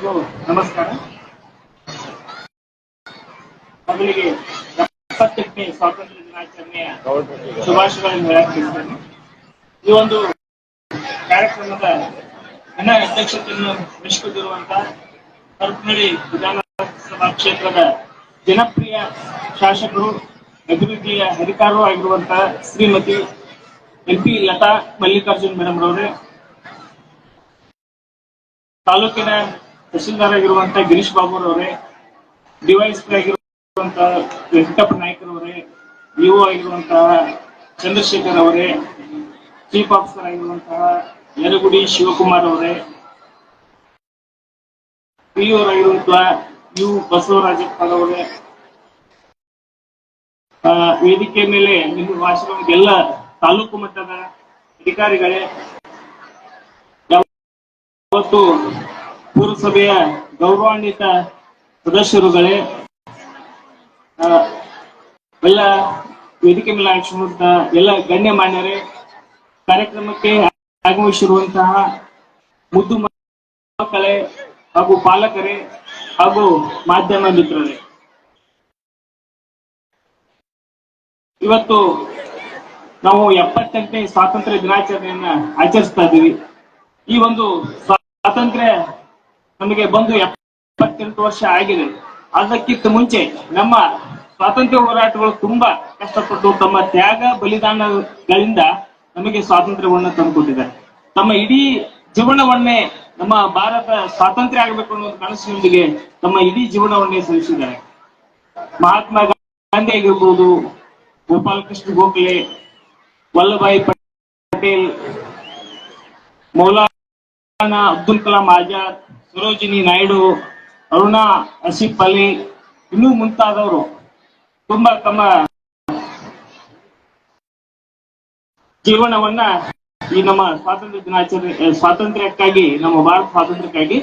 ಎಲ್ಲರಿಗೂ ನಮಸ್ಕಾರ. ಮೊದಲಿಗೆ 78ನೇ ಸ್ವಾತಂತ್ರ್ಯ ದಿನಾಚರಣೆಯ ಶುಭಾಶಯಗಳನ್ನು ಹೇಳಕ್ಕೆ ಈ ಒಂದು ಕಾರ್ಯಕ್ರಮದ ಅಧ್ಯಕ್ಷತೆಯನ್ನು ವಹಿಸಿಕೊಂಡಿರುವಂತಹ ಹರಪನಹಳ್ಳಿ ವಿಧಾನಸಭಾ ಕ್ಷೇತ್ರದ ಜನಪ್ರಿಯ ಶಾಸಕರು, ಅಭಿವೃದ್ಧಿಯ ಅಧಿಕಾರಿಯೂ ಆಗಿರುವಂತಹ ಶ್ರೀಮತಿ MP ಲತಾ ಮಲ್ಲಿಕಾರ್ಜುನ್ ಮೇಡಮ್ ರವರೇ, ತಾಲೂಕಿನ ತಹಶೀಲ್ದಾರ್ ಆಗಿರುವಂತಹ ಗಿರೀಶ್ ಬಾಬು ಅವರೇ, ಡಿವೈಎಸ್ಪಿ ಆಗಿರುವಂತಹ ವೆಂಕಟಪ್ಪ ನಾಯ್ಕರವರೇ, ಇಒ ಆಗಿರುವಂತಹ ಚಂದ್ರಶೇಖರ್ ಅವರೇ, ಚೀಫ್ ಆಫೀಸರ್ ಆಗಿರುವಂತಹ ಯರಗುಡಿ ಶಿವಕುಮಾರ್ ಅವರೇ, PO ಆಗಿರುವಂತಹ ಯು ಬಸವರಾಜಪ್ಪ ಅವರೇ, ವೇದಿಕೆ ಮೇಲೆ ನಿಮ್ಮ ಭಾಷಣ ಎಲ್ಲ ತಾಲೂಕು ಮಟ್ಟದ ಅಧಿಕಾರಿಗಳೇ, ಇವತ್ತು ಪುರಸಭೆಯ ಗೌರವಾನ್ವಿತ ಸದಸ್ಯರುಗಳೇ, ಎಲ್ಲ ವೇದಿಕೆ ಮೇಲೆ ಆಗಿರುವಂತ ಎಲ್ಲ ಗಣ್ಯಮಾನ್ಯರೇ, ಕಾರ್ಯಕ್ರಮಕ್ಕೆ ಆಗಮಿಸಿರುವಂತಹ ಮುದ್ದು ಮಕ್ಕಳೇ ಹಾಗೂ ಪಾಲಕರೇ ಹಾಗೂ ಮಾಧ್ಯಮ ಮಿತ್ರರೇ, ಇವತ್ತು ನಾವು 78ನೇ ಸ್ವಾತಂತ್ರ್ಯ ದಿನಾಚರಣೆಯನ್ನ ಆಚರಿಸ್ತಾ ಇದ್ದೀವಿ. ಈ ಒಂದು ಸ್ವಾತಂತ್ರ್ಯ ನಮಗೆ ಬಂದು 78 ವರ್ಷ ಆಗಿದೆ. ಅದಕ್ಕಿಂತ ಮುಂಚೆ ನಮ್ಮ ಸ್ವಾತಂತ್ರ್ಯ ಹೋರಾಟಗಳು ತುಂಬಾ ಕಷ್ಟಪಟ್ಟು ತಮ್ಮ ತ್ಯಾಗ ಬಲಿದಾನಗಳಿಂದ ನಮಗೆ ಸ್ವಾತಂತ್ರ್ಯವನ್ನು ತಂದುಕೊಟ್ಟಿದ್ದಾರೆ. ತಮ್ಮ ಇಡೀ ಜೀವನವನ್ನೇ ನಮ್ಮ ಭಾರತ ಸ್ವಾತಂತ್ರ್ಯ ಆಗಬೇಕು ಅನ್ನೋ ಕನಸಿನೊಂದಿಗೆ ತಮ್ಮ ಇಡೀ ಜೀವನವನ್ನೇ ಸಲ್ಲಿಸಿದ್ದಾರೆ. ಮಹಾತ್ಮ ಗಾಂಧಿ ಆಗಿರ್ಬೋದು, ಗೋಪಾಲ್ ಕೃಷ್ಣ ಗೋಖಲೆ, ವಲ್ಲಭಾಯಿ ಪಟೇಲ್, ಮೌಲಾನಾ ಅಬ್ದುಲ್ ಕಲಾಂ ಆಜಾದ್, ಸರೋಜಿನಿ ನಾಯ್ಡು, ಅರುಣಾ ಆಸಿಫ್ ಅಲಿ, ಇನ್ನೂ ಮುಂತಾದವರು ತುಂಬಾ ತಮ್ಮ ಜೀವನವನ್ನ ಈ ನಮ್ಮ ಸ್ವಾತಂತ್ರ್ಯ ದಿನಾಚರಣೆ ಸ್ವಾತಂತ್ರ್ಯಕ್ಕಾಗಿ, ನಮ್ಮ ಭಾರತ ಸ್ವಾತಂತ್ರ್ಯಕ್ಕಾಗಿ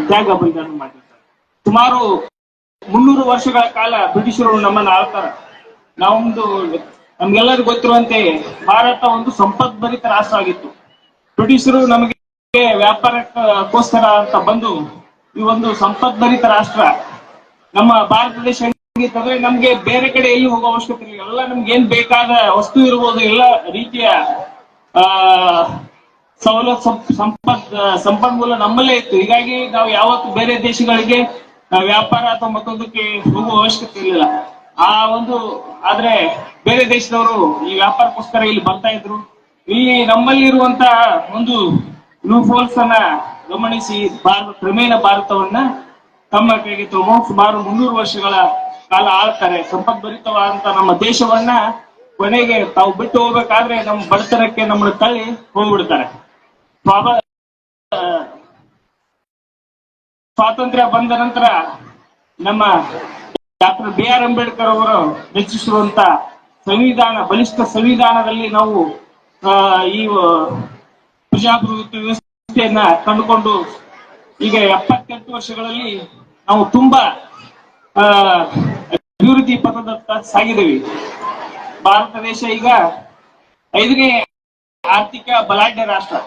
ತ್ಯಾಗ ಬಲಿದಾನ ಮಾಡಿರ್ತಾರೆ. ಸುಮಾರು 300 ವರ್ಷಗಳ ಕಾಲ ಬ್ರಿಟಿಷರು ನಮ್ಮನ್ನ ಆಳ್ತಾರ. ನಾವೊಂದು ನಮ್ಗೆಲ್ಲರಿಗೂ ಗೊತ್ತಿರುವಂತೆ ಭಾರತ ಒಂದು ಸಂಪದ್ಭರಿತ ರಾಷ್ಟ್ರ ಆಗಿತ್ತು. ಬ್ರಿಟಿಷರು ನಮಗೆ ವ್ಯಾಪಾರಕ್ಕೋಸ್ಕರ ಅಂತ ಬಂದು ಈ ಒಂದು ಸಂಪದ್ಭರಿತ ರಾಷ್ಟ್ರ ನಮ್ಮ ಭಾರತ ದೇಶ ಹೆಂಗಿತ್ತಂದ್ರೆ ನಮ್ಗೆ ಬೇರೆ ಕಡೆ ಎಲ್ಲಿ ಹೋಗೋ ಅವಶ್ಯಕತೆ ಇಲ್ಲ. ಎಲ್ಲ ನಮ್ಗೆ ಏನ್ ಬೇಕಾದ ವಸ್ತು ಇರ್ಬೋದು, ಎಲ್ಲ ರೀತಿಯ ಸವಲತ್ತು ಸಂಪನ್ಮೂಲ ನಮ್ಮಲ್ಲೇ ಇತ್ತು. ಹೀಗಾಗಿ ನಾವು ಯಾವತ್ತು ಬೇರೆ ದೇಶಗಳಿಗೆ ವ್ಯಾಪಾರ ಅಥವಾ ಮತ್ತೊಂದಕ್ಕೆ ಹೋಗುವ ಅವಶ್ಯಕತೆ ಇರಲಿಲ್ಲ. ಆದ್ರೆ ಬೇರೆ ದೇಶದವರು ಈ ವ್ಯಾಪಾರಕ್ಕೋಸ್ಕರ ಇಲ್ಲಿ ಬರ್ತಾ ಇದ್ರು. ಇಲ್ಲಿ ನಮ್ಮಲ್ಲಿ ಇರುವಂತ ಒಂದು ಲೂಫೋಲ್ಸ್ ಅನ್ನ ಗಮನಿಸಿ ಕ್ರಮೇಣ ಭಾರತವನ್ನ ತಮ್ಮ ಕೈಗೆ ತಗೊಂಡು ಸುಮಾರು 300 ವರ್ಷಗಳ ಕಾಲ ಆಳ್ತಾರೆ. ಸಂಪದ್ಭರಿತವಾದಂತ ನಮ್ಮ ದೇಶವನ್ನ ಕೊನೆಗೆ ತಾವು ಬಿಟ್ಟು ಹೋಗ್ಬೇಕಾದ್ರೆ ನಮ್ಮ ಬಡತನಕ್ಕೆ ನಮ್ಮನ್ನ ತಳ್ಳಿ ಹೋಗ್ಬಿಡ್ತಾರೆ. ಸ್ವಾತಂತ್ರ್ಯ ಬಂದ ನಂತರ ನಮ್ಮ ಡಾಕ್ಟರ್ BR ಅಂಬೇಡ್ಕರ್ ಅವರು ರಚಿಸಿರುವಂತ ಸಂವಿಧಾನ, ಬಲಿಷ್ಠ ಸಂವಿಧಾನದಲ್ಲಿ ನಾವು ಈ ಪ್ರಜಾಪ್ರಭುತ್ವ ವ್ಯವಸ್ಥೆಯನ್ನ ಕಂಡುಕೊಂಡು ಈಗ 78 ವರ್ಷಗಳಲ್ಲಿ ನಾವು ತುಂಬಾ ಅಭಿವೃದ್ಧಿ ಪಥದತ್ತ ಸಾಗಿದ್ದೇವೆ. ಭಾರತ ದೇಶ ಈಗ 5ನೇ ಆರ್ಥಿಕ ಬಲಾಢ್ಯ ರಾಷ್ಟ್ರ.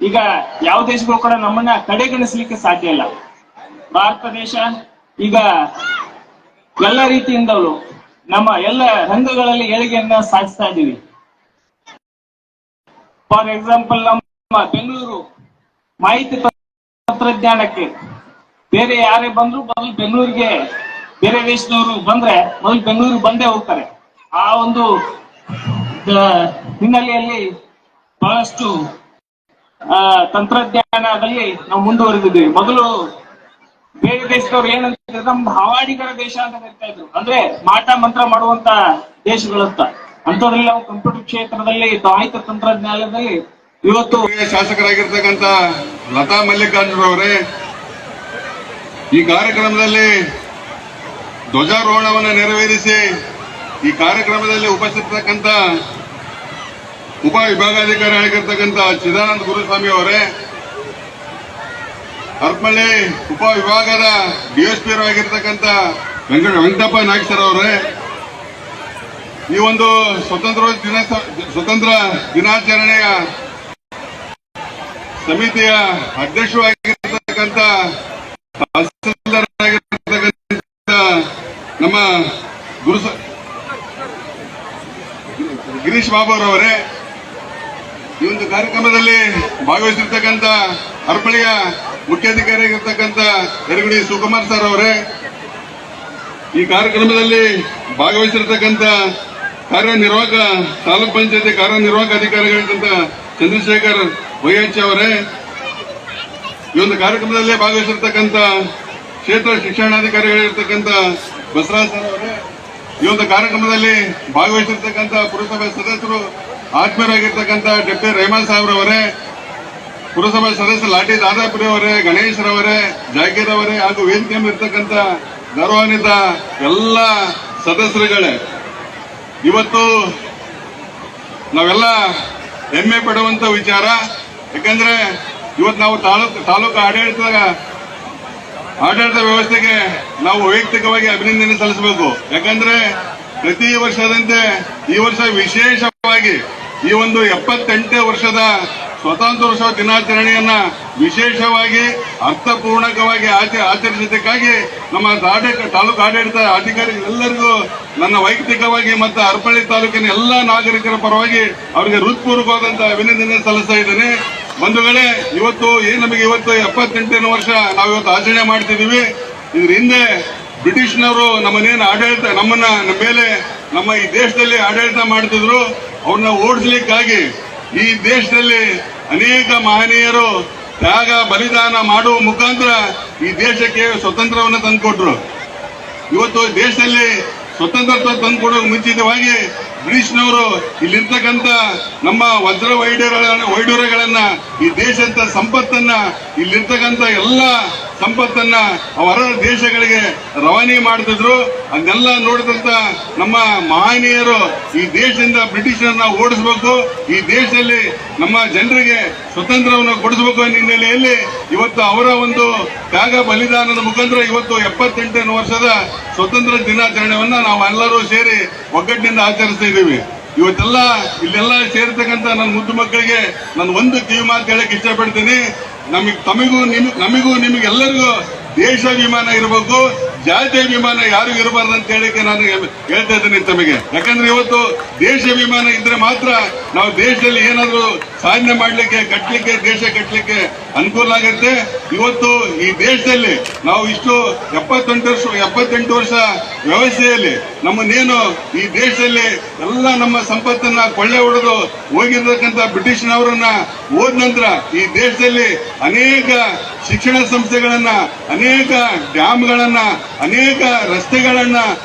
ಈಗ ಯಾವ ದೇಶಗಳು ಕೂಡ ನಮ್ಮನ್ನ ಕಡೆಗಣಿಸಲಿಕ್ಕೆ ಸಾಧ್ಯ ಇಲ್ಲ. ಭಾರತ ದೇಶ ಈಗ ಎಲ್ಲ ರೀತಿಯಿಂದಲೂ ನಮ್ಮ ಎಲ್ಲ ರಂಗಗಳಲ್ಲಿ ಏಳಿಗೆಯನ್ನ ಸಾಧಿಸ್ತಾ ಇದ್ದೀವಿ. ಫಾರ್ ಎಕ್ಸಾಂಪಲ್, ನಮ್ಮ ಬೆಂಗಳೂರು ಮಾಹಿತಿ ತಂತ್ರಜ್ಞಾನಕ್ಕೆ ಬೇರೆ ಯಾರೇ ಬಂದ್ರು ಮೊದಲು ಬೆಂಗಳೂರಿಗೆ, ಬೇರೆ ದೇಶದವರು ಬಂದ್ರೆ ಮೊದಲು ಬೆಂಗಳೂರಿಗೆ ಬಂದೇ ಹೋಗ್ತಾರೆ. ಆ ಒಂದು ಹಿನ್ನೆಲೆಯಲ್ಲಿ ಬಹಳಷ್ಟು ತಂತ್ರಜ್ಞಾನದಲ್ಲಿ ನಾವು ಮುಂದುವರೆದಿದ್ದೀವಿ. ಮೊದಲು ಬೇರೆ ದೇಶದವ್ರು ಏನಂತ ನಮ್ಮ ಹವಾಡಿಗರ ದೇಶ ಅಂತ ಕರಿತಾ ಇದ್ರು, ಅಂದ್ರೆ ಮಾಟ ಮಂತ್ರ ಮಾಡುವಂತ ದೇಶಗಳಂತ. ಅಂತದ್ರಲ್ಲಿ ನಾವು ಕಂಪ್ಯೂಟರ್ ಕ್ಷೇತ್ರದಲ್ಲಿ, ಮಾಹಿತಿ ತಂತ್ರಜ್ಞಾನದಲ್ಲಿ ಇವತ್ತು ಶಾಸಕರಾಗಿರ್ತಕ್ಕಂಥ ಲತಾ ಮಲ್ಲಿಕಾರ್ಜುನ್ ಅವರೇ, ಈ ಕಾರ್ಯಕ್ರಮದಲ್ಲಿ ಧ್ವಜಾರೋಹಣವನ್ನು ನೆರವೇರಿಸಿ ಈ ಕಾರ್ಯಕ್ರಮದಲ್ಲಿ ಉಪಸ್ಥಿತಕ್ಕಂಥ ಉಪವಿಭಾಗಾಧಿಕಾರಿ ಆಗಿರ್ತಕ್ಕಂಥ ಚಿದಾನಂದ ಗುರುಸ್ವಾಮಿ ಅವರೇ, ಹರಪನಹಳ್ಳಿ ಉಪವಿಭಾಗದ DSP ಆಗಿರ್ತಕ್ಕಂಥ ವೆಂಕಟಪ್ಪ ನಾಯ್ಕ ಸರ್ ಅವರೇ, ಈ ಒಂದು ಸ್ವತಂತ್ರ ದಿನಾಚರಣೆಯ ಸಮಿತಿಯ ಅಧ್ಯಕ್ಷರಾಗಿರ್ತಕ್ಕಂಥ ಆಗಿರ್ತಕ್ಕಂಥ ತಹಸೀಲ್ದಾರ್ ಆಗಿರ್ತಕ್ಕಂಥ ನಮ್ಮ ಗಿರೀಶ್ ಬಾಬು ಅವರೇ, ಈ ಒಂದು ಕಾರ್ಯಕ್ರಮದಲ್ಲಿ ಭಾಗವಹಿಸಿರ್ತಕ್ಕಂಥ ಹರಪಳಿಯ ಮುಖ್ಯಾಧಿಕಾರಿ ಆಗಿರ್ತಕ್ಕಂಥ ಯರಗುಡಿ ಶಿವಕುಮಾರ್ ಸರ್ ಅವರೇ, ಈ ಕಾರ್ಯಕ್ರಮದಲ್ಲಿ ಭಾಗವಹಿಸಿರ್ತಕ್ಕಂಥ ಕಾರ್ಯನಿರ್ವಾಹಕ ತಾಲೂಕ್ ಪಂಚಾಯತಿ ಕಾರ್ಯನಿರ್ವಾಹಕ ಅಧಿಕಾರಿಗಳಿರ್ತಕ್ಕಂಥ ಚಂದ್ರಶೇಖರ್ ವೈಎಚ್ ಅವರೇ, ಈ ಒಂದು ಕಾರ್ಯಕ್ರಮದಲ್ಲಿ ಭಾಗವಹಿಸಿರ್ತಕ್ಕಂಥ ಕ್ಷೇತ್ರ ಶಿಕ್ಷಣಾಧಿಕಾರಿಗಳಿರ್ತಕ್ಕಂಥ ಬಸವರಾಜ್ ಸರ್ ಅವರೇ, ಈ ಒಂದು ಕಾರ್ಯಕ್ರಮದಲ್ಲಿ ಭಾಗವಹಿಸಿರ್ತಕ್ಕಂಥ ಪುರಸಭೆ ಸದಸ್ಯರು ಆತ್ಮೀಯರಾಗಿರ್ತಕ್ಕಂಥ ಡಾಕ್ಟರ್ ರೆಹಮಾನ್ ಸಾಹೇಬ್ರವರೇ, ಪುರಸಭೆ ಸದಸ್ಯರು ಲಾಟಿ ದಾದಾಪುರಿ ಅವರೇ, ಗಣೇಶ್ ರವರೇ, ಜಾಗೀರ್ ಅವರೇ ಹಾಗೂ ವೇದಿಕೆ ಇರ್ತಕ್ಕಂಥ ಗೌರವಾನ್ವಿತ ಎಲ್ಲ ಸದಸ್ಯರುಗಳೇ, ಇವತ್ತು ನಾವೆಲ್ಲ ಹೆಮ್ಮೆ ಪಡುವಂತ ವಿಚಾರ. ಯಾಕಂದ್ರೆ ಇವತ್ತು ನಾವು ತಾಲೂಕು ಆಡಳಿತ ವ್ಯವಸ್ಥೆಗೆ ನಾವು ವೈಯಕ್ತಿಕವಾಗಿ ಅಭಿನಂದನೆ ಸಲ್ಲಿಸಬೇಕು. ಯಾಕಂದ್ರೆ ಪ್ರತಿ ವರ್ಷದಂತೆ ಈ ವರ್ಷ ವಿಶೇಷವಾಗಿ ಈ ಒಂದು 78ನೇ ವರ್ಷದ ಸ್ವಾತಂತ್ರ್ಯೋತ್ಸವ ದಿನಾಚರಣೆಯನ್ನ ವಿಶೇಷವಾಗಿ ಅರ್ಥಪೂರ್ಣಕವಾಗಿ ಆಚರಿಸಿದ್ದಕ್ಕಾಗಿ ನಮ್ಮ ತಾಲೂಕು ಆಡಳಿತ ಅಧಿಕಾರಿಗಳೆಲ್ಲರಿಗೂ ನನ್ನ ವೈಯಕ್ತಿಕವಾಗಿ ಮತ್ತು ಹರಪಳ್ಳಿ ತಾಲೂಕಿನ ಎಲ್ಲ ನಾಗರಿಕರ ಪರವಾಗಿ ಅವರಿಗೆ ಹೃತ್ಪೂರ್ವಕವಾದಂತಹ ಅಭಿನಂದನೆ ಸಲ್ಲಿಸ್ತಾ ಇದ್ದೇನೆ. ಬಂಧುಗಳೇ, ಇವತ್ತು ನಮಗೆ ಇವತ್ತು 78ನೇ ವರ್ಷ ನಾವು ಇವತ್ತು ಆಚರಣೆ ಮಾಡ್ತಿದ್ದೀವಿ. ಇದ್ರ ಹಿಂದೆ ಬ್ರಿಟಿಷ್ನವರು ನಮ್ಮ ಮೇಲೆ ನಮ್ಮ ಈ ದೇಶದಲ್ಲಿ ಆಡಳಿತ ಮಾಡ್ತಿದ್ರು. ಅವ್ರನ್ನ ಓಡಿಸ್ಲಿಕ್ಕಾಗಿ ಈ ದೇಶದಲ್ಲಿ ಅನೇಕ ಮಹನೀಯರು ತ್ಯಾಗ ಬಲಿದಾನ ಮಾಡುವ ಮುಖಾಂತರ ಈ ದೇಶಕ್ಕೆ ಸ್ವತಂತ್ರವನ್ನು ತಂದುಕೊಟ್ರು. ಇವತ್ತು ದೇಶದಲ್ಲಿ ಸ್ವತಂತ್ರ ತಂದುಕೊಡೋಕೆ ಮುಂಚಿತವಾಗಿ ಬ್ರಿಟಿಷ್ನವರು ಇಲ್ಲಿರ್ತಕ್ಕಂಥ ನಮ್ಮ ವಜ್ರ ವೈಡೂರ್ಯಗಳನ್ನ ಈ ದೇಶದ ಸಂಪತ್ತನ್ನ ಇಲ್ಲಿರ್ತಕ್ಕಂಥ ಎಲ್ಲ ಸಂಪತ್ತನ್ನ ಅವರ ದೇಶಗಳಿಗೆ ರವಾನೆ ಮಾಡ್ತಿದ್ರು. ಅದನ್ನೆಲ್ಲ ನೋಡಿದಂತ ನಮ್ಮ ಮಹನೀಯರು ಈ ದೇಶದಿಂದ ಬ್ರಿಟಿಷರನ್ನ ಓಡಿಸಬೇಕು, ಈ ದೇಶದಲ್ಲಿ ನಮ್ಮ ಜನರಿಗೆ ಸ್ವತಂತ್ರವನ್ನು ಕೊಡಿಸಬೇಕು ಅನ್ನೋ ಹಿನ್ನೆಲೆಯಲ್ಲಿ ಇವತ್ತು ಅವರ ಒಂದು ತ್ಯಾಗ ಬಲಿದಾನದ ಮುಖಾಂತರ ಇವತ್ತು 78ನೇ ವರ್ಷದ ಸ್ವತಂತ್ರ ದಿನಾಚರಣೆಯನ್ನ ನಾವು ಎಲ್ಲರೂ ಸೇರಿ ಒಗ್ಗಟ್ಟಿನಿಂದ ಆಚರಿಸ್ತಾ ಇದ್ದೀವಿ. ಇವತ್ತೆಲ್ಲ ಇಲ್ಲೆಲ್ಲ ಸೇರ್ತಕ್ಕಂಥ ನನ್ನ ಮುದ್ದು ಮಕ್ಕಳಿಗೆ ನಾನು ಒಂದು ಕಿವಿ ಮಾತು ಹೇಳಕ್ ಇಷ್ಟಪಡ್ತೀನಿ. ನಮಗೂ ನಿಮಗೆಲ್ಲರಿಗೂ ದೇಶಾಭಿಮಾನ ಇರಬೇಕು, ಜಾತ್ಯಾಭಿಮಾನ ಯಾರಿಗೂ ಇರಬಾರ್ದು ಅಂತ ಹೇಳಿಕ್ಕೆ ನಾನು ಹೇಳ್ತಾ ಇದ್ದೀನಿ ತಮಗೆ. ಯಾಕಂದ್ರೆ ಇವತ್ತು ದೇಶಾಭಿಮಾನ ಇದ್ರೆ ಮಾತ್ರ ನಾವು ದೇಶದಲ್ಲಿ ಏನಾದ್ರೂ ಸಾಧನೆ ಮಾಡ್ಲಿಕ್ಕೆ ದೇಶ ಕಟ್ಟಲಿಕ್ಕೆ ಅನುಕೂಲ ಆಗುತ್ತೆ. ಇವತ್ತು ಈ ದೇಶದಲ್ಲಿ ನಾವು ಇಷ್ಟು 78 ವರ್ಷ ವ್ಯವಸ್ಥೆಯಲ್ಲಿ ನಮ್ಮನ್ನೇನು ಈ ದೇಶದಲ್ಲಿ ಎಲ್ಲ ನಮ್ಮ ಸಂಪತ್ತನ್ನ ಕೊಳ್ಳೆ ಹೊಡೆದು ಹೋಗಿರ್ತಕ್ಕಂಥ ಬ್ರಿಟಿಷ್ನವರನ್ನ ಹೋದ ನಂತರ ಈ ದೇಶದಲ್ಲಿ ಅನೇಕ ಶಿಕ್ಷಣ ಸಂಸ್ಥೆಗಳನ್ನ, ಅನೇಕ ಡ್ಯಾಮ್ಗಳನ್ನ, ಅನೇಕ ರಸ್ತೆಗಳನ್ನ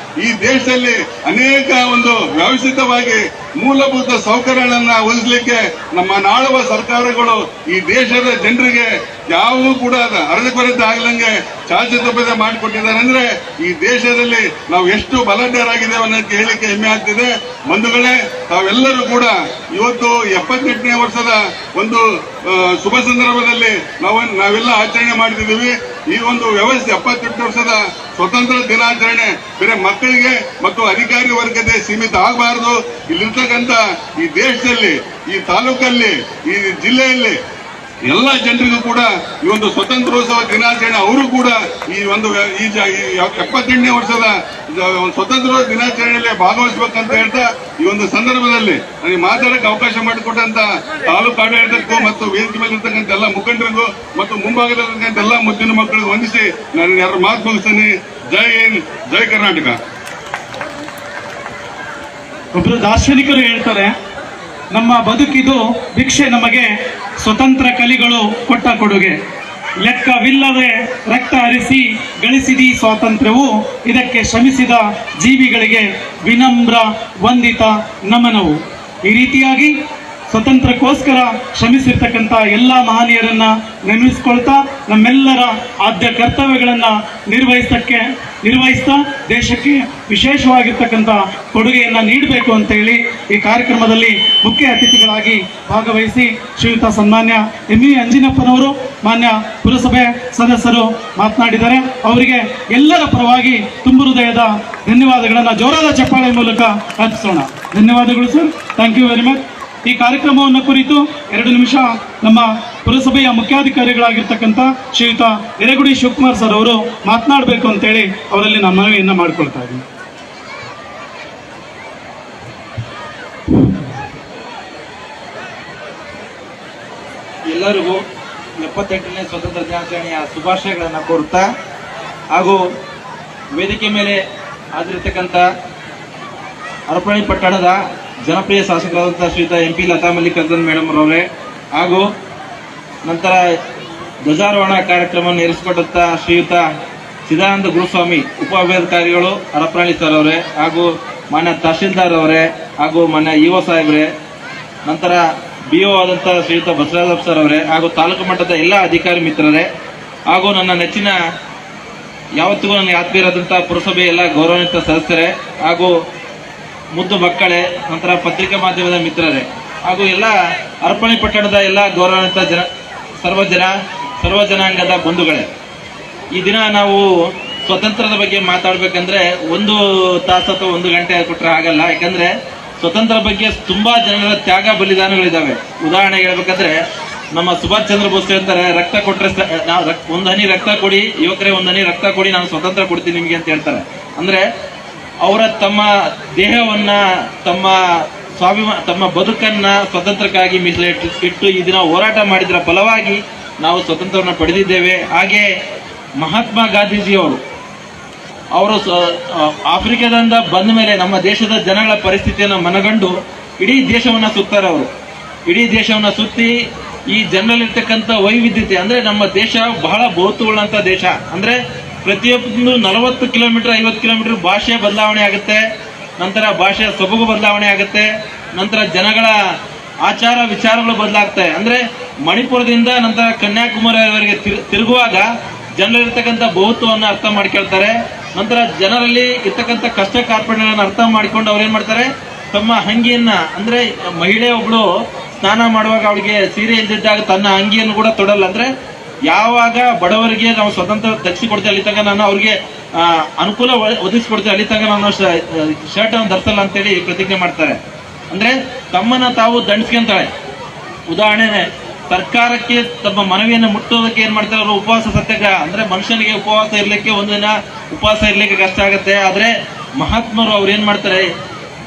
ಈ ದೇಶದಲ್ಲಿ ಅನೇಕ ಒಂದು ವ್ಯವಸ್ಥಿತವಾಗಿ ಮೂಲಭೂತ ಸೌಕರ್ಯಗಳನ್ನ ಒದಗಿಸಲಿಕ್ಕೆ ನಮ್ಮ ನಾಳುವ ಸರ್ಕಾರಗಳು ಈ ದೇಶದ ಜನರಿಗೆ ಯಾವೂ ಕೂಡ ಅರಳಕೊರತೆ ಆಗ್ಲಂಗೆ ಚಾಚು ತಪ್ಪದೆ ಮಾಡಿಕೊಟ್ಟಿದ್ದಾರೆ. ಅಂದ್ರೆ ಈ ದೇಶದಲ್ಲಿ ನಾವು ಎಷ್ಟು ಬಲಾಢ್ಯರಾಗಿದ್ದೇವೆ ಅನ್ನೋದಕ್ಕೆ ಹೇಳಿಕೆ ಹೆಮ್ಮೆ ಆಗ್ತಿದೆ. ಬಂಧುಗಳೇ, ತಾವೆಲ್ಲರೂ ಕೂಡ ಇವತ್ತು 78ನೇ ವರ್ಷದ ಒಂದು ಶುಭ ಸಂದರ್ಭದಲ್ಲಿ ನಾವೆಲ್ಲ ಆಚರಣೆ ಮಾಡ್ತಿದ್ದೀವಿ. ಈ ಒಂದು ವ್ಯವಸ್ಥೆ 78 ವರ್ಷದ ಸ್ವತಂತ್ರ ದಿನಾಚರಣೆ ಬೇರೆ ಮಕ್ಕಳಿಗೆ ಮತ್ತು ಅಧಿಕಾರಿ ವರ್ಗಕ್ಕೆ ಸೀಮಿತ ಆಗಬಾರದು. ಇಲ್ಲಿರ್ತಕ್ಕಂಥ ಈ ದೇಶದಲ್ಲಿ, ಈ ತಾಲೂಕಲ್ಲಿ, ಈ ಜಿಲ್ಲೆಯಲ್ಲಿ ಎಲ್ಲ ಜನರಿಗೂ ಕೂಡ ಈ ಒಂದು ಸ್ವತಂತ್ರೋತ್ಸವ ದಿನಾಚರಣೆ ಅವರು ಕೂಡ ಈ 78ನೇ ವರ್ಷದ ಸ್ವತಂತ್ರ ದಿನಾಚರಣೆಯಲ್ಲಿ ಭಾಗವಹಿಸಬೇಕಂತ ಹೇಳ್ತಾ ಈ ಒಂದು ಸಂದರ್ಭದಲ್ಲಿ ನನಗೆ ಮಾತಾಡಕ್ಕೆ ಅವಕಾಶ ಮಾಡಿಕೊಟ್ಟಂತ ತಾಲೂಕು ಆಡಳಿತಕ್ಕೂ ಮತ್ತು ವೇದಿಕೆ ಮೇಲೆ ಇರ್ತಕ್ಕಂಥ ಎಲ್ಲ ಮುಖಂಡರಿಗೂ ಮತ್ತು ಮುಂಭಾಗದಲ್ಲಿರ್ತಕ್ಕಂಥ ಎಲ್ಲ ಮುದ್ದಿನ ಮಕ್ಕಳಿಗೆ ವಂದಿಸಿ ನಾನು ಯಾರು ಮಾತು ಮುಗಿಸ್ತೀನಿ. ಜೈ ಹಿಂದ್, ಜೈ ಕರ್ನಾಟಕ. ಒಬ್ರು ದಾರ್ಶನಿಕರು ಹೇಳ್ತಾರೆ, ನಮ್ಮ ಬದುಕಿದು ಭಿಕ್ಷೆ, ನಮಗೆ ಸ್ವತಂತ್ರ ಕಲಿಗಳು ಕೊಟ್ಟ ಕೊಡುಗೆ. ಲೆಕ್ಕವಿಲ್ಲದೆ ರಕ್ತ ಹರಿಸಿ ಗಳಿಸಿದ ಸ್ವಾತಂತ್ರ್ಯವು ಇದಕ್ಕೆ ಶ್ರಮಿಸಿದ ಜೀವಿಗಳಿಗೆ ವಿನಮ್ರ ವಂದಿತ ನಮನವು. ಈ ರೀತಿಯಾಗಿ ಸ್ವತಂತ್ರಕ್ಕೋಸ್ಕರ ಶ್ರಮಿಸಿರ್ತಕ್ಕಂಥ ಎಲ್ಲ ಮಹನೀಯರನ್ನ ನೆನೆಸ್ಕೊಳ್ತಾ ನಮ್ಮೆಲ್ಲರ ಆದ್ಯ ಕರ್ತವ್ಯಗಳನ್ನ ನಿರ್ವಹಿಸ್ತಾ ದೇಶಕ್ಕೆ ವಿಶೇಷವಾಗಿರ್ತಕ್ಕಂಥ ಕೊಡುಗೆಯನ್ನ ನೀಡಬೇಕು ಅಂತ ಹೇಳಿ ಈ ಕಾರ್ಯಕ್ರಮದಲ್ಲಿ ಮುಖ್ಯ ಅತಿಥಿಗಳಾಗಿ ಭಾಗವಹಿಸಿ ಶ್ರೀಯುತ ಸನ್ಮಾನ್ಯ ಎಂ.ವಿ. ಅಂಜಿನಪ್ಪನವರು, ಮಾನ್ಯ ಪುರಸಭೆ ಸದಸ್ಯರು ಮಾತನಾಡಿದ್ದಾರೆ. ಅವರಿಗೆ ಎಲ್ಲರ ಪರವಾಗಿ ತುಂಬು ಹೃದಯದ ಧನ್ಯವಾದಗಳನ್ನು ಜೋರಾದ ಚಪ್ಪಾಳೆ ಮೂಲಕ ಅರ್ಪಿಸೋಣ. ಧನ್ಯವಾದಗಳು sir. Thank you very much. ಈ ಕಾರ್ಯಕ್ರಮವನ್ನು ಕುರಿತು 2 ನಿಮಿಷ ನಮ್ಮ ಪುರಸಭೆಯ ಮುಖ್ಯಾಧಿಕಾರಿಗಳಾಗಿರ್ತಕ್ಕಂಥ ಶ್ರೀಯುತ ಯರಗುಡಿ ಶಿವಕುಮಾರ್ ಸರ್ ಅವರು ಮಾತನಾಡಬೇಕು ಅಂತೇಳಿ ಅವರಲ್ಲಿ ನಾನು ಮನವಿಯನ್ನು ಮಾಡಿಕೊಳ್ತಾ ಇದ್ದೀನಿ. ಎಲ್ಲರಿಗೂ 78ನೇ ಸ್ವತಂತ್ರ ದಿನಾಚರಣೆಯ ಶುಭಾಶಯಗಳನ್ನು ಕೋರುತ್ತಾ ಹಾಗೂ ವೇದಿಕೆ ಮೇಲೆ ಹಾಜರಿರ್ತಕ್ಕಂಥ ಹರಪನಹಳ್ಳಿ ಪಟ್ಟಣದ ಜನಪ್ರಿಯ ಶಾಸಕರಾದಂಥ ಶ್ರೀಯುತ MP ಲತಾ ಮಲ್ಲಿಕಾರ್ಜುನ್ ಮೇಡಮ್ ಅವರವರೇ ಹಾಗೂ ನಂತರ ಧ್ವಜಾರೋಹಣ ಕಾರ್ಯಕ್ರಮವನ್ನು ಏರಿಸಿಕೊಟ್ಟಂಥ ಶ್ರೀಯುತ ಚಿದಾನಂದ ಗುರುಸ್ವಾಮಿ ಉಪಾಧಿಕಾರಿಗಳು ಹರಪನಹಳ್ಳಿ ಸರ್ ಅವರೇ ಹಾಗೂ ಮಾನ್ಯ ತಹಶೀಲ್ದಾರ್ ಅವರೇ ಹಾಗೂ ಮಾನ್ಯ EO ಸಾಹೇಬ್ರೆ, ನಂತರ BO ಆದಂಥ ಶ್ರೀಯುತ ಬಸವರಾಜ್ ಸರ್ ಅವರೇ ಹಾಗೂ ತಾಲೂಕು ಮಟ್ಟದ ಎಲ್ಲ ಅಧಿಕಾರಿ ಮಿತ್ರರೇ ಹಾಗೂ ನನ್ನ ನೆಚ್ಚಿನ ಯಾವತ್ತಿಗೂ ನನಗೆ ಆತ್ಮೀಯರಾದಂಥ ಪುರಸಭೆ ಎಲ್ಲ ಗೌರವಾನ್ವಿತ ಸದಸ್ಯರೇ ಹಾಗೂ ಮುದ್ದು ಮಕ್ಕಳೇ, ನಂತರ ಪತ್ರಿಕಾ ಮಾಧ್ಯಮದ ಮಿತ್ರರೇ ಹಾಗೂ ಎಲ್ಲ ಹರಪನಹಳ್ಳಿ ಪಟ್ಟಣದ ಎಲ್ಲ ಗೌರವಾನ್ವಿತ ಸರ್ವ ಜನಾಂಗದ ಬಂಧುಗಳೇ, ಈ ದಿನ ನಾವು ಸ್ವತಂತ್ರದ ಬಗ್ಗೆ ಮಾತಾಡ್ಬೇಕಂದ್ರೆ 1 ತಾಸು ಅಥವಾ 1 ಗಂಟೆ ಕೊಟ್ಟರೆ ಆಗಲ್ಲ. ಯಾಕಂದ್ರೆ ಸ್ವತಂತ್ರ ಬಗ್ಗೆ ತುಂಬಾ ಜನರ ತ್ಯಾಗ ಬಲಿದಾನಗಳಿದಾವೆ. ಉದಾಹರಣೆ ಹೇಳ್ಬೇಕಂದ್ರೆ ನಮ್ಮ ಸುಭಾಷ್ ಚಂದ್ರ ಬೋಸ್ ಹೇಳ್ತಾರೆ, ರಕ್ತ ಕೊಟ್ರೆ ಒಂದು ಹನಿ ರಕ್ತ ಕೊಡಿ ಯುವಕರೇ, 1 ಹನಿ ರಕ್ತ ಕೊಡಿ, ನಾನು ಸ್ವತಂತ್ರ ಕೊಡ್ತೀನಿ ನಿಮಗೆ ಅಂತ ಹೇಳ್ತಾರೆ. ಅಂದ್ರೆ ಅವರ ತಮ್ಮ ದೇಹವನ್ನ, ತಮ್ಮ ಬದುಕನ್ನ ಸ್ವತಂತ್ರಕ್ಕಾಗಿ ಮೀಸಲಿಟ್ಟು ಈ ದಿನ ಹೋರಾಟ ಮಾಡಿದ್ರ ಫಲವಾಗಿ ನಾವು ಸ್ವತಂತ್ರವನ್ನು ಪಡೆದಿದ್ದೇವೆ. ಹಾಗೆ ಮಹಾತ್ಮ ಗಾಂಧೀಜಿಯವರು ಆಫ್ರಿಕಾದಿಂದ ಬಂದ ಮೇಲೆ ನಮ್ಮ ದೇಶದ ಜನಗಳ ಪರಿಸ್ಥಿತಿಯನ್ನು ಮನಗಂಡು ಇಡೀ ದೇಶವನ್ನ ಸುತ್ತಾರೆ. ಅವರು ಇಡೀ ದೇಶವನ್ನ ಸುತ್ತಿ ಈ ಜನರಲ್ಲಿರ್ತಕ್ಕಂಥ ವೈವಿಧ್ಯತೆ, ಅಂದ್ರೆ ನಮ್ಮ ದೇಶ ಬಹಳ ಬಹುತುಳ್ಳಂತ ದೇಶ. ಅಂದ್ರೆ ಪ್ರತಿಯೊಂದು 40 ಕಿಲೋಮೀಟರ್ 50 ಕಿಲೋಮೀಟರ್ ಭಾಷೆ ಬದಲಾವಣೆ ಆಗುತ್ತೆ, ನಂತರ ಭಾಷೆಯ ಸೊಬಗು ಬದಲಾವಣೆ ಆಗುತ್ತೆ, ನಂತರ ಜನಗಳ ಆಚಾರ ವಿಚಾರಗಳು ಬದಲಾಗ್ತವೆ. ಅಂದ್ರೆ ಮಣಿಪುರದಿಂದ ನಂತರ ಕನ್ಯಾಕುಮಾರಿವರೆಗೆ ತಿರುಗುವಾಗ ಜನರಲ್ಲಿರ್ತಕ್ಕಂಥ ಬಹುತ್ವವನ್ನು ಅರ್ಥ ಮಾಡ್ಕೊಳ್ತಾರೆ. ನಂತರ ಜನರಲ್ಲಿ ಇರ್ತಕ್ಕಂಥ ಕಷ್ಟ ಕಾರ್ಪಣ್ಯಗಳನ್ನು ಅರ್ಥ ಮಾಡಿಕೊಂಡು ಅವ್ರು ಏನ್ ಮಾಡ್ತಾರೆ, ತಮ್ಮ ಅಂಗಿಯನ್ನ, ಅಂದ್ರೆ ಮಹಿಳೆ ಒಬ್ಳು ಸ್ನಾನ ಮಾಡುವಾಗ ಅವಳಿಗೆ ಸೀರೆ ಇಲ್ದಿದ್ದಾಗ ತನ್ನ ಅಂಗಿಯನ್ನು ಕೂಡ ತೊಡಲ್ಲ. ಅಂದ್ರೆ ಯಾವಾಗ ಬಡವರಿಗೆ ನಾವು ಸ್ವತಂತ್ರ ತೆಗೆಸಿಕೊಡ್ತೇವೆ ಅಲ್ಲಿ ತನಕ ನಾನು ಅವ್ರಿಗೆ ಅನುಕೂಲ ಒದಗಿಸ್ಕೊಡ್ತೇವೆ ಅಲ್ಲಿ ತನಕ ನಾನು ಶರ್ಟ್ ಅನ್ನು ಧರಿಸಲ್ಲ ಅಂತೇಳಿ ಪ್ರತಿಜ್ಞೆ ಮಾಡ್ತಾರೆ. ಅಂದ್ರೆ ತಮ್ಮನ್ನ ತಾವು ದಂಡಿಸ್ಕೊಂತಾಳೆ. ಉದಾಹರಣೆ, ಸರ್ಕಾರಕ್ಕೆ ತಮ್ಮ ಮನವಿಯನ್ನು ಮುಟ್ಟೋದಕ್ಕೆ ಏನ್ ಮಾಡ್ತಾರೆ ಅವರು, ಉಪವಾಸ ಸತ್ಯಾಗ್ರಹ. ಅಂದ್ರೆ ಮನುಷ್ಯನಿಗೆ ಉಪವಾಸ ಇರ್ಲಿಕ್ಕೆ 1 ದಿನ ಉಪವಾಸ ಇರ್ಲಿಕ್ಕೆ ಕಷ್ಟ ಆಗುತ್ತೆ. ಆದ್ರೆ ಮಹಾತ್ಮರು ಅವ್ರು ಏನ್ ಮಾಡ್ತಾರೆ,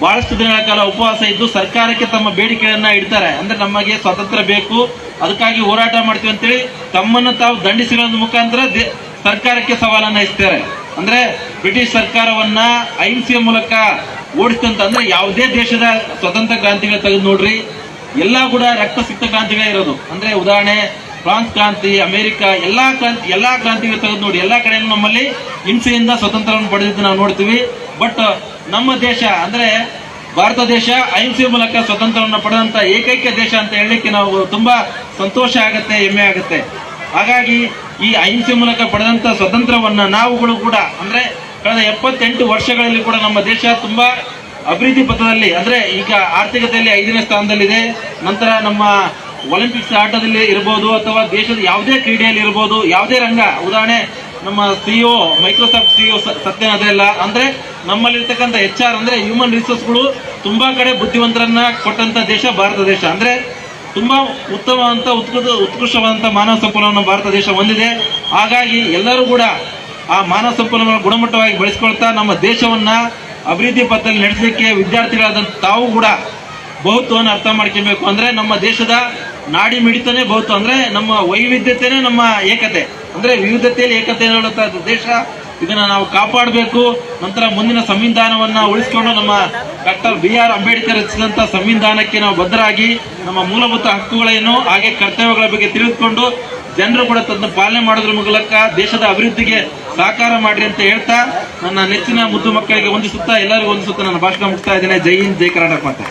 ಬಹಳಷ್ಟು ದಿನಗಳ ಕಾಲ ಉಪವಾಸ ಇದ್ದು ಸರ್ಕಾರಕ್ಕೆ ತಮ್ಮ ಬೇಡಿಕೆಯನ್ನ ಇಡ್ತಾರೆ. ಅಂದ್ರೆ ನಮಗೆ ಸ್ವಾತಂತ್ರ್ಯ ಬೇಕು, ಅದಕ್ಕಾಗಿ ಹೋರಾಟ ಮಾಡ್ತೀವಿ ಅಂತೇಳಿ ತಮ್ಮನ್ನು ತಾವು ದಂಡಿಸಿಕೊಳ್ಳೋದ್ರ ಮುಖಾಂತರ ಸರ್ಕಾರಕ್ಕೆ ಸವಾಲನ್ನ ಇಸ್ತಾರೆ. ಅಂದ್ರೆ ಬ್ರಿಟಿಷ್ ಸರ್ಕಾರವನ್ನ ಅಹಿಂಸೆಯ ಮೂಲಕ ಓಡಿಸ್ತಂತ. ಅಂದ್ರೆ ಯಾವುದೇ ದೇಶದ ಸ್ವತಂತ್ರ ಕ್ರಾಂತಿಗಳು ತೆಗೆದು ನೋಡ್ರಿ, ಎಲ್ಲಾ ಕೂಡ ರಕ್ತಸಿಕ್ತ ಕ್ರಾಂತಿಗಳೇ ಇರೋದು. ಅಂದ್ರೆ ಉದಾಹರಣೆ ಫ್ರಾನ್ಸ್ ಕ್ರಾಂತಿ, ಅಮೆರಿಕ, ಎಲ್ಲಾ ಕ್ರಾಂತಿಗಳು ತೆಗೆದು ನೋಡಿ, ಎಲ್ಲಾ ಕಡೆ ನಮ್ಮಲ್ಲಿ ಹಿಂಸೆಯಿಂದ ಸ್ವತಂತ್ರವನ್ನು ಪಡೆದಿದ್ದು ನಾವು ನೋಡ್ತೀವಿ. ಬಟ್ ನಮ್ಮ ದೇಶ ಅಂದ್ರೆ ಭಾರತ ದೇಶ ಅಹಿಂಸೆ ಮೂಲಕ ಸ್ವತಂತ್ರವನ್ನು ಪಡೆದಂತ ಏಕೈಕ ದೇಶ ಅಂತ ಹೇಳಲಿಕ್ಕೆ ನಾವು ತುಂಬಾ ಸಂತೋಷ ಆಗುತ್ತೆ, ಹೆಮ್ಮೆ ಆಗುತ್ತೆ. ಹಾಗಾಗಿ ಈ ಅಹಿಂಸೆ ಮೂಲಕ ಪಡೆದಂತ ಸ್ವತಂತ್ರವನ್ನ ನಾವುಗಳು ಕೂಡ, ಅಂದ್ರೆ ಕಳೆದ 78 ವರ್ಷಗಳಲ್ಲಿ ಕೂಡ ನಮ್ಮ ದೇಶ ತುಂಬಾ ಅಭಿವೃದ್ಧಿ ಪಥದಲ್ಲಿ, ಅಂದ್ರೆ ಈಗ ಆರ್ಥಿಕತೆಯಲ್ಲಿ 5ನೇ ಸ್ಥಾನದಲ್ಲಿದೆ. ನಂತರ ನಮ್ಮ ಒಲಿಂಪಿಕ್ಸ್ ಆಟದಲ್ಲಿ ಇರ್ಬೋದು ಅಥವಾ ದೇಶದ ಯಾವುದೇ ಕ್ರೀಡೆಯಲ್ಲಿ ಇರ್ಬೋದು, ಯಾವುದೇ ರಂಗ, ಉದಾಹರಣೆ ನಮ್ಮ CEO ಮೈಕ್ರೋಸಾಫ್ಟ್ CEO ಸತ್ಯ ನಾದೆಲ್ಲ. ಅಂದ್ರೆ ನಮ್ಮಲ್ಲಿರ್ತಕ್ಕಂಥ HR ಅಂದ್ರೆ ಹ್ಯೂಮನ್ ರಿಸೋರ್ಸ್ಗಳು ತುಂಬಾ ಕಡೆ ಬುದ್ಧಿವಂತರನ್ನ ಕೊಟ್ಟಂತ ದೇಶ ಭಾರತ ದೇಶ. ಅಂದ್ರೆ ತುಂಬಾ ಉತ್ತಮವಾದಂತ ಉತ್ಕೃಷ್ಟವಾದಂತ ಮಾನವ ಸಂಪನ್ಮೂಲವನ್ನು ಭಾರತ ದೇಶ ಹೊಂದಿದೆ. ಹಾಗಾಗಿ ಎಲ್ಲರೂ ಕೂಡ ಆ ಮಾನವ ಸಂಪನ್ಮೂಲ ಗುಣಮಟ್ಟವಾಗಿ ಬೆಳೆಸ್ಕೊಳ್ತಾ ನಮ್ಮ ದೇಶವನ್ನ ಅಭಿವೃದ್ಧಿ ಪಥದಲ್ಲಿ ನಡೆಸಲಿಕ್ಕೆ ವಿದ್ಯಾರ್ಥಿಗಳಾದಂತ ತಾವು ಕೂಡ ಬಹುತ್ವವನ್ನು ಅರ್ಥ ಮಾಡ್ಕೊಬೇಕು. ಅಂದ್ರೆ ನಮ್ಮ ದೇಶದ ನಾಡಿ ಮಿಡಿತನೇ ಬಹುತ್ವ. ಅಂದ್ರೆ ನಮ್ಮ ವೈವಿಧ್ಯತೆನೇ ನಮ್ಮ ಏಕತೆ. ಅಂದ್ರೆ ವಿವಿಧತೆಯಲ್ಲಿ ಏಕತೆ ಹೇಳುವಂತ ದೇಶ, ಇದನ್ನ ನಾವು ಕಾಪಾಡಬೇಕು. ನಂತರ ಮುಂದಿನ ಸಂವಿಧಾನವನ್ನ ಉಳಿಸಿಕೊಂಡು ನಮ್ಮ ಡಾಕ್ಟರ್ BR ಅಂಬೇಡ್ಕರ್ ರಚಿಸಿದಂತ ಸಂವಿಧಾನಕ್ಕೆ ನಾವು ಬದ್ಧರಾಗಿ ನಮ್ಮ ಮೂಲಭೂತ ಹಕ್ಕುಗಳೇನು ಹಾಗೆ ಕರ್ತವ್ಯಗಳ ಬಗ್ಗೆ ತಿಳಿದುಕೊಂಡು ಜನರು ಕೂಡ ತನ್ನ ಪಾಲನೆ ಮಾಡೋದ್ರ ಮೂಲಕ ದೇಶದ ಅಭಿವೃದ್ಧಿಗೆ ಸಹಕಾರ ಮಾಡ್ರಿ ಅಂತ ಹೇಳ್ತಾ ನನ್ನ ನೆಚ್ಚಿನ ಮುದ್ದು ಮಕ್ಕಳಿಗೆ ವಂದಿಸುತ್ತಾ ಎಲ್ಲರಿಗೂ ವಂದಿಸುತ್ತಾ ನನ್ನ ಭಾಷಣ ಮುಗಿಸ್ತಾ ಇದ್ದೇನೆ. ಜೈ ಹಿಂದ್, ಜೈ ಕರ್ನಾಟಕ ಮಾತೆ.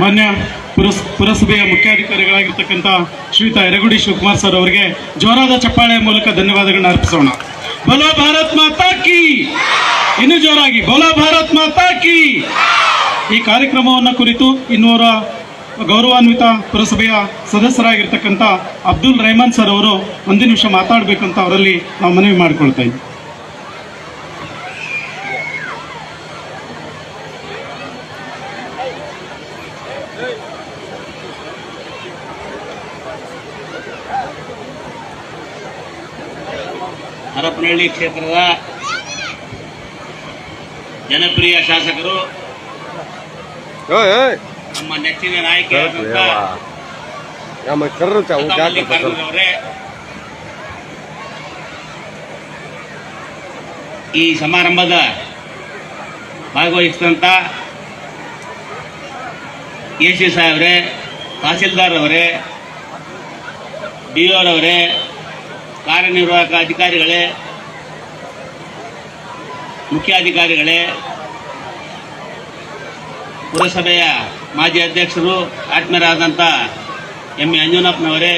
ಮಾನ್ಯ ಪುರಸಭೆಯ ಮುಖ್ಯಾಧಿಕಾರಿಗಳಾಗಿರ್ತಕ್ಕಂಥ ಶ್ರೀಯುತ ಯರಗುಡಿ ಶಿವಕುಮಾರ್ ಸರ್ ಅವರಿಗೆ ಜೋರಾದ ಚಪ್ಪಾಳೆಯ ಮೂಲಕ ಧನ್ಯವಾದಗಳನ್ನ ಅರ್ಪಿಸೋಣ. ಬೋಲೋ ಭಾರತ್ ಮಾತಾ ಕಿ, ಇನ್ನು ಜೋರಾಗಿ ಬೋಲೋ ಭಾರತ್ ಮಾತಾ ಕಿ. ಈ ಕಾರ್ಯಕ್ರಮವನ್ನು ಕುರಿತು ಇನ್ನೂರ ಗೌರವಾನ್ವಿತ ಪುರಸಭೆಯ ಸದಸ್ಯರಾಗಿರ್ತಕ್ಕಂಥ ಅಬ್ದುಲ್ ರೆಹಮಾನ್ ಸರ್ ಅವರು 1 ನಿಮಿಷ ಮಾತಾಡಬೇಕಂತ ಅವರಲ್ಲಿ ನಾವು ಮನವಿ ಮಾಡಿಕೊಳ್ತಾ ಇದ್ದೀವಿ. ಹರಪನಹಳ್ಳಿ ಕ್ಷೇತ್ರದ ಜನಪ್ರಿಯ ಶಾಸಕರು, ನಮ್ಮ ನೆಚ್ಚಿನ ನಾಯಕಿಯಾದಂತ ಮಲ್ಲಿಕಾರ್ಜುನವರೇ, ಈ ಸಮಾರಂಭದ ಭಾಗವಹಿಸಿದಂತ AC ಸಾಹೇಬ್ರೆ, ತಹಸೀಲ್ದಾರ್ ಅವರೇ, DO ಅವರೇ, ಕಾರ್ಯನಿರ್ವಾಹಕ ಅಧಿಕಾರಿಗಳೇ, ಮುಖ್ಯಾಧಿಕಾರಿಗಳೇ, ಪುರಸಭೆಯ ಮಾಜಿ ಅಧ್ಯಕ್ಷರು ಆತ್ಮೀಯರಾದಂಥ ME ಅಂಜನಪ್ಪನವರೇ,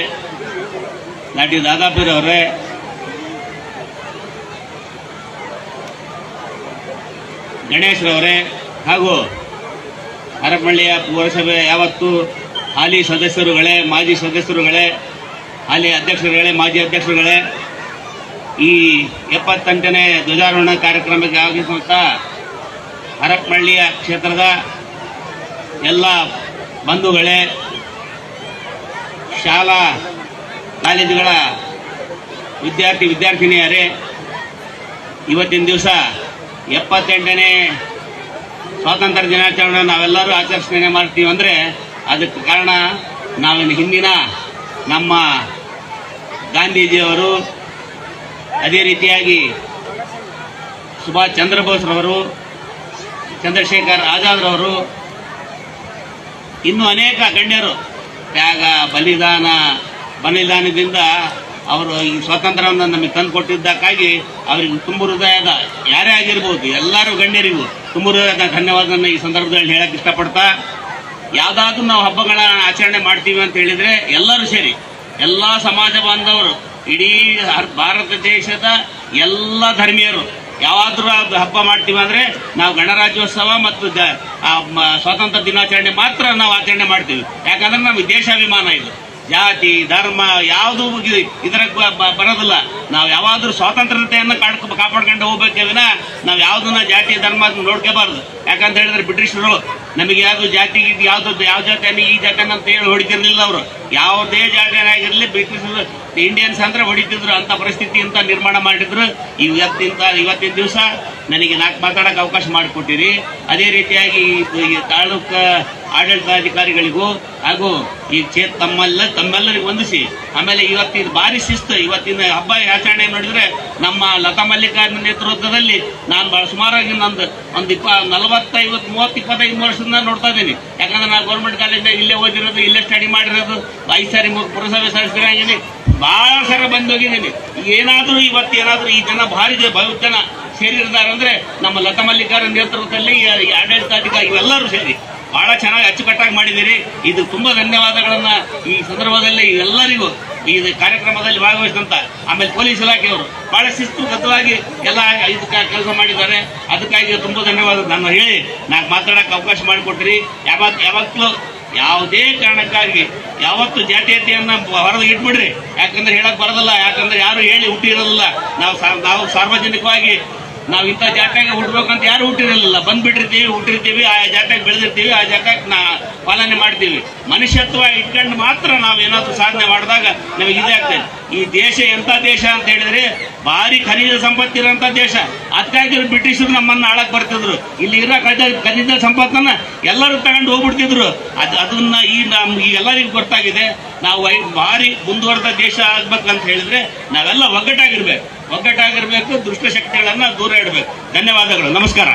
ಲಾಟಿ ದಾದಾಪುರವರೇ, ಗಣೇಶ್ರವರೇ ಹಾಗೂ ಹರಪನಹಳ್ಳಿಯ ಪುರಸಭೆ ಯಾವತ್ತು ಹಾಲಿ ಸದಸ್ಯರುಗಳೇ, ಮಾಜಿ ಸದಸ್ಯರುಗಳೇ, ಹಾಲಿ ಅಧ್ಯಕ್ಷರುಗಳೇ, ಮಾಜಿ ಅಧ್ಯಕ್ಷರುಗಳೇ, ಈ 78ನೇ ಧ್ವಜಾರೋಹಣ ಕಾರ್ಯಕ್ರಮಕ್ಕೆ ಆಗಮಿಸುವಂಥ ಹರಪನಹಳ್ಳಿಯ ಕ್ಷೇತ್ರದ ಎಲ್ಲ ಬಂಧುಗಳೇ, ಶಾಲಾ ಕಾಲೇಜುಗಳ ವಿದ್ಯಾರ್ಥಿನಿಯರೇ, ಇವತ್ತಿನ ದಿವಸ 78ನೇ ಸ್ವಾತಂತ್ರ್ಯ ದಿನಾಚರಣೆ ನಾವೆಲ್ಲರೂ ಆಚರಿಸಣೆ ಮಾಡ್ತೀವಿ ಅಂದರೆ ಅದಕ್ಕೆ ಕಾರಣ ನಾವಿನ್ನು ಹಿಂದಿನ ನಮ್ಮ ಗಾಂಧೀಜಿಯವರು, ಅದೇ ರೀತಿಯಾಗಿ ಸುಭಾಷ್ ಚಂದ್ರ ಬೋಸ್ರವರು, ಚಂದ್ರಶೇಖರ್ ಆಜಾದ್ರವರು, ಇನ್ನೂ ಅನೇಕ ಗಣ್ಯರು ತ್ಯಾಗ ಬಲಿದಾನದಿಂದ ಅವರು ಈ ಸ್ವಾತಂತ್ರ್ಯವನ್ನು ನಮಗೆ ತಂದು ಕೊಟ್ಟಿದ್ದಕ್ಕಾಗಿ ಅವರಿಗೆ ತುಂಬ ಹೃದಯದ, ಯಾರೇ ಆಗಿರ್ಬೋದು ಎಲ್ಲರೂ ಗಣ್ಯರಿಗೂ ತುಂಬ ಹೃದಯದ ಧನ್ಯವಾದವನ್ನು ಈ ಸಂದರ್ಭದಲ್ಲಿ ಹೇಳಕ್ಕೆ ಇಷ್ಟಪಡ್ತಾ, ಯಾವುದಾದ್ರೂ ನಾವು ಹಬ್ಬಗಳ ಆಚರಣೆ ಮಾಡ್ತೀವಿ ಅಂತ ಹೇಳಿದರೆ ಎಲ್ಲರೂ ಸೇರಿ ಎಲ್ಲ ಸಮಾಜ ಬಾಂಧವರು, ಇಡೀ ಭಾರತ ದೇಶದ ಎಲ್ಲ ಧರ್ಮೀಯರು ಯಾವಾದ್ರೂ ಹಬ್ಬ ಮಾಡ್ತೀವಿ ಅಂದರೆ ನಾವು ಗಣರಾಜ್ಯೋತ್ಸವ ಮತ್ತು ಸ್ವಾತಂತ್ರ್ಯ ದಿನಾಚರಣೆ ಮಾತ್ರ ನಾವು ಆಚರಣೆ ಮಾಡ್ತೀವಿ. ಯಾಕಂದ್ರೆ ನಮಗೆ ದೇಶಾಭಿಮಾನ ಇದು. ಜಾತಿ ಧರ್ಮ ಯಾವುದು ಇದರ ಬರೋದಿಲ್ಲ. ನಾವು ಯಾವಾದ್ರೂ ಸ್ವಾತಂತ್ರ್ಯತೆಯನ್ನು ಕಾಪಾಡ್ಕೊಂಡು ಹೋಗ್ಬೇಕೇ ವಿನ ನಾವು ಯಾವುದನ್ನ ಜಾತಿ ಧರ್ಮ ನೋಡ್ಕೋಬಾರ್ದು. ಯಾಕಂತ ಹೇಳಿದ್ರೆ ಬ್ರಿಟಿಷರು ನಮಗೆ ಯಾವ್ದು ಜಾತಿ ಯಾವ ಜಾತಿಯನ್ನು ಈ ಜಾತಿಯನ್ನು ಅಂತ ಹೇಳಿ ಹೊಡಿತಿರ್ಲಿಲ್ಲ. ಅವರು ಯಾವುದೇ ಜಾತಿಯಾಗಿರಲಿ ಬ್ರಿಟಿಷರು ಇಂಡಿಯನ್ಸ್ ಅಂದ್ರೆ ಹೊಡಿತಿದ್ರು. ಅಂತ ಪರಿಸ್ಥಿತಿ ಅಂತ ನಿರ್ಮಾಣ ಮಾಡಿದ್ರು. ಇವತ್ತಿನ ದಿವಸ ನನಗೆ ಮಾತಾಡೋಕೆ ಅವಕಾಶ ಮಾಡಿಕೊಟ್ಟಿರಿ. ಅದೇ ರೀತಿಯಾಗಿ ಈ ತಾಲೂಕು ಆಡಳಿತಾಧಿಕಾರಿಗಳಿಗೂ ಹಾಗೂ ಈ ತಮ್ಮೆಲ್ಲರಿಗೂ ವಂದಿಸಿ, ಆಮೇಲೆ ಇವತ್ತಿನ ಭಾರಿ ಶಿಸ್ತು. ಇವತ್ತಿನ ಹಬ್ಬ ಆಚರಣೆ ನೋಡಿದ್ರೆ ನಮ್ಮ ಲತಾ ಮಲ್ಲಿಕಾರ್ಜುನ ನೇತೃತ್ವದಲ್ಲಿ ನಾನು ಸುಮಾರಾಗಿ ಒಂದು 25 ವರ್ಷದಿಂದ ನೋಡ್ತಾ ಇದ್ದೀನಿ. ಯಾಕಂದ್ರೆ ನಾನು ಗೌರ್ಮೆಂಟ್ ಕಾಲೇಜ್ನಾಗ ಇಲ್ಲೇ ಓದಿರೋದು, ಇಲ್ಲೇ ಸ್ಟಡಿ ಮಾಡಿರೋದು, 5 ಸಾರಿ ಪುರಸಭೆ ಸದಸ್ಯರಾಗಿದ್ದೀನಿ, ಬಹಳ ಸಲ ಬಂದೋಗಿದ್ದೀನಿ. ಏನಾದರೂ ಇವತ್ತೇನಾದರೂ ಈ ಜನ ಭಾರಿ ಜನ ಸೇರಿರ್ತಾರೆ ಅಂದ್ರೆ ನಮ್ಮ ಲತಾ ಮಲ್ಲಿಕಾರ್ಜುನ ನೇತೃತ್ವದಲ್ಲಿ ಆಡಳಿತಾಧಿಕಾರಿ ಇವೆಲ್ಲರೂ ಸೇರಿ ಬಹಳ ಚೆನ್ನಾಗಿ ಅಚ್ಚುಕಟ್ಟಾಗಿ ಮಾಡಿದ್ದೀರಿ. ಇದು ತುಂಬಾ ಧನ್ಯವಾದಗಳನ್ನ ಈ ಸಂದರ್ಭದಲ್ಲಿ ಎಲ್ಲರಿಗೂ ಈ ಕಾರ್ಯಕ್ರಮದಲ್ಲಿ ಭಾಗವಹಿಸಿದಂತ, ಆಮೇಲೆ ಪೊಲೀಸ್ ಇಲಾಖೆಯವರು ಬಹಳ ಶಿಸ್ತುಬದ್ಧವಾಗಿ ಎಲ್ಲ ಇದು ಕೆಲಸ ಮಾಡಿದ್ದಾರೆ. ಅದಕ್ಕಾಗಿ ತುಂಬಾ ಧನ್ಯವಾದ ನಾನು ಹೇಳಿ ನಾನು ಮಾತಾಡಕ್ಕೆ ಅವಕಾಶ ಮಾಡಿಕೊಟ್ರಿ. ಯಾವತ್ತೂ ಯಾವುದೇ ಕಾರಣಕ್ಕಾಗಿ ಯಾವತ್ತು ಜಾತೀಯತೆಯನ್ನ ಹೊರಗೆ ಇಟ್ಬಿಡ್ರಿ. ಯಾಕಂದ್ರೆ ಹೇಳಕ್ ಬರೋದಿಲ್ಲ. ಯಾಕಂದ್ರೆ ಯಾರು ಹೇಳಿ ಹುಟ್ಟಿರೋದಿಲ್ಲ. ನಾವು ಸಾರ್ವಜನಿಕವಾಗಿ ನಾವು ಇಂಥ ಜಾತ್ಯಾಗ ಹುಟ್ಟಬೇಕಂತ ಯಾರು ಹುಟ್ಟಿರಲಿಲ್ಲ. ಬಂದ್ಬಿಟ್ಟಿರ್ತೀವಿ, ಹುಟ್ಟಿರ್ತೀವಿ, ಆ ಜಾತ್ಯಾಗ ಬೆಳೆದಿರ್ತೀವಿ, ಆ ಜಾತ್ಯಾಗ ಪಾಲನೆ ಮಾಡ್ತೀವಿ. ಮನುಷ್ಯತ್ವ ಇಟ್ಕೊಂಡು ಮಾತ್ರ ನಾವು ಏನಾದ್ರು ಸಾಧನೆ ಮಾಡಿದಾಗ ನಮಗೆ ಇದೇ ಆಗ್ತದೆ. ಈ ದೇಶ ಎಂಥ ದೇಶ ಅಂತ ಹೇಳಿದ್ರೆ ಭಾರಿ ಖನಿಜ ಸಂಪತ್ತಿರೋಂಥ ದೇಶ. ಅದಕ್ಕಾಗಿ ಬ್ರಿಟಿಷರು ನಮ್ಮನ್ನ ಆಳಕ್ ಬರ್ತಿದ್ರು. ಇಲ್ಲಿ ಇರೋ ಖನಿಜ ಸಂಪತ್ತನ್ನ ಎಲ್ಲರೂ ತಗೊಂಡು ಹೋಗ್ಬಿಡ್ತಿದ್ರು. ಅದನ್ನ ಈಗ ಎಲ್ಲರಿಗೂ ಗೊತ್ತಾಗಿದೆ. ನಾವು ಭಾರಿ ಮುಂದುವರೆದ ದೇಶ ಆಗ್ಬೇಕಂತ ಹೇಳಿದ್ರೆ ನಾವೆಲ್ಲ ಒಗ್ಗಟ್ಟಾಗಿರ್ಬೇಕು. ದುಷ್ಟಶಕ್ತಿಗಳನ್ನ ದೂರ ಇಡಬೇಕು. ಧನ್ಯವಾದಗಳು. ನಮಸ್ಕಾರ.